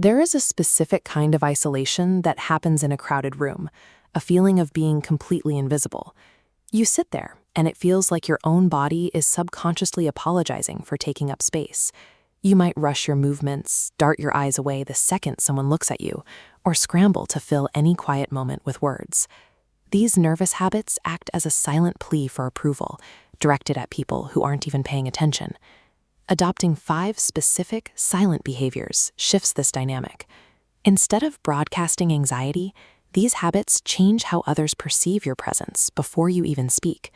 There is a specific kind of isolation that happens in a crowded room, a feeling of being completely invisible. You sit there, and it feels like your own body is subconsciously apologizing for taking up space. You might rush your movements, dart your eyes away the second someone looks at you, or scramble to fill any quiet moment with words. These nervous habits act as a silent plea for approval, directed at people who aren't even paying attention. Adopting 5 specific, silent behaviors shifts this dynamic. Instead of broadcasting anxiety, these habits change how others perceive your presence before you even speak.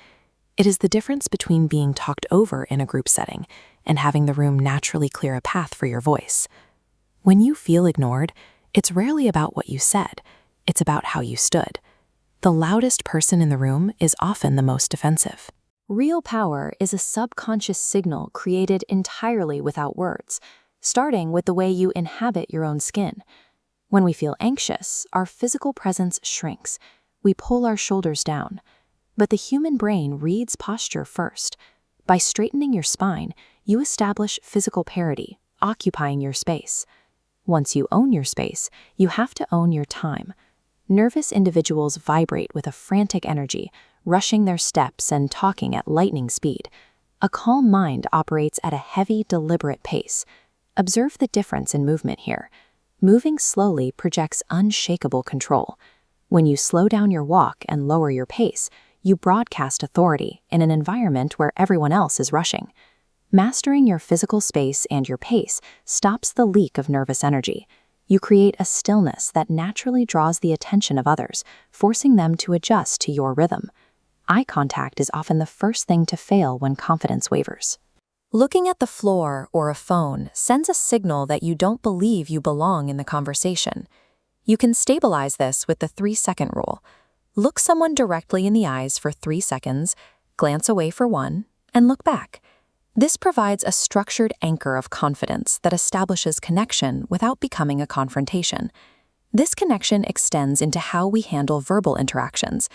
It is the difference between being talked over in a group setting and having the room naturally clear a path for your voice. When you feel ignored, it's rarely about what you said, it's about how you stood. The loudest person in the room is often the most defensive. Real power is a subconscious signal created entirely without words, starting with the way you inhabit your own skin. When we feel anxious, our physical presence shrinks. We pull our shoulders down. But the human brain reads posture first. By straightening your spine, you establish physical parity, occupying your space. Once you own your space, you have to own your time. Nervous individuals vibrate with a frantic energy, rushing their steps and talking at lightning speed. A calm mind operates at a heavy, deliberate pace. Observe the difference in movement here. Moving slowly projects unshakable control. When you slow down your walk and lower your pace, you broadcast authority in an environment where everyone else is rushing. Mastering your physical space and your pace stops the leak of nervous energy. You create a stillness that naturally draws the attention of others, forcing them to adjust to your rhythm. Eye contact is often the first thing to fail when confidence wavers. Looking at the floor or a phone sends a signal that you don't believe you belong in the conversation. You can stabilize this with the 3-second rule. Look someone directly in the eyes for 3 seconds, glance away for 1, and look back. This provides a structured anchor of confidence that establishes connection without becoming a confrontation. This connection extends into how we handle verbal interactions.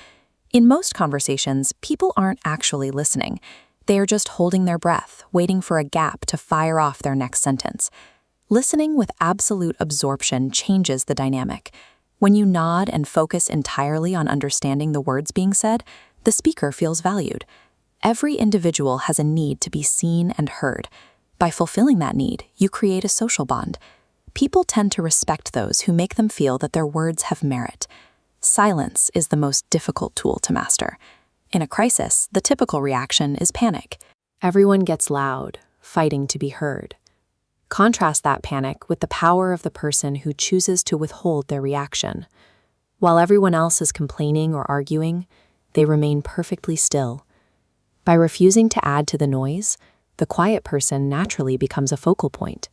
In most conversations, people aren't actually listening. They are just holding their breath, waiting for a gap to fire off their next sentence. Listening with absolute absorption changes the dynamic. When you nod and focus entirely on understanding the words being said, the speaker feels valued. Every individual has a need to be seen and heard. By fulfilling that need, you create a social bond. People tend to respect those who make them feel that their words have merit. Silence is the most difficult tool to master. In a crisis, the typical reaction is panic. Everyone gets loud, fighting to be heard. Contrast that panic with the power of the person who chooses to withhold their reaction. While everyone else is complaining or arguing, they remain perfectly still. By refusing to add to the noise, the quiet person naturally becomes a focal point.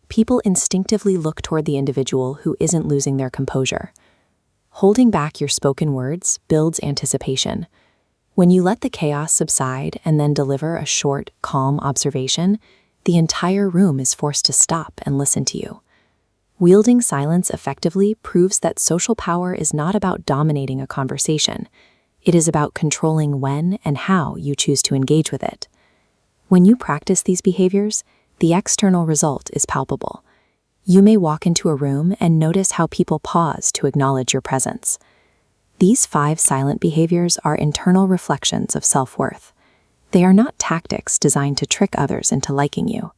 People instinctively look toward the individual who isn't losing their composure. Holding back your spoken words builds anticipation. When you let the chaos subside and then deliver a short, calm observation, the entire room is forced to stop and listen to you. Wielding silence effectively proves that social power is not about dominating a conversation. It is about controlling when and how you choose to engage with it. When you practice these behaviors, the external result is palpable. You may walk into a room and notice how people pause to acknowledge your presence. These 5 silent behaviors are internal reflections of self-worth. They are not tactics designed to trick others into liking you.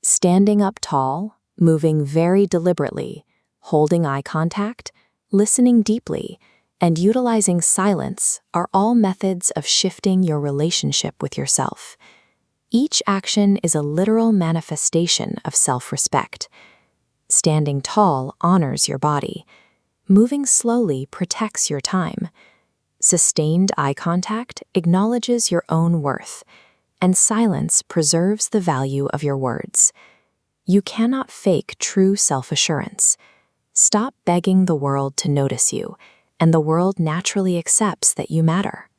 Standing up tall, moving very deliberately, holding eye contact, listening deeply, and utilizing silence are all methods of shifting your relationship with yourself. Each action is a literal manifestation of self-respect. Standing tall honors your body. Moving slowly protects your time. Sustained eye contact acknowledges your own worth, and silence preserves the value of your words. You cannot fake true self-assurance. Stop begging the world to notice you, and the world naturally accepts that you matter.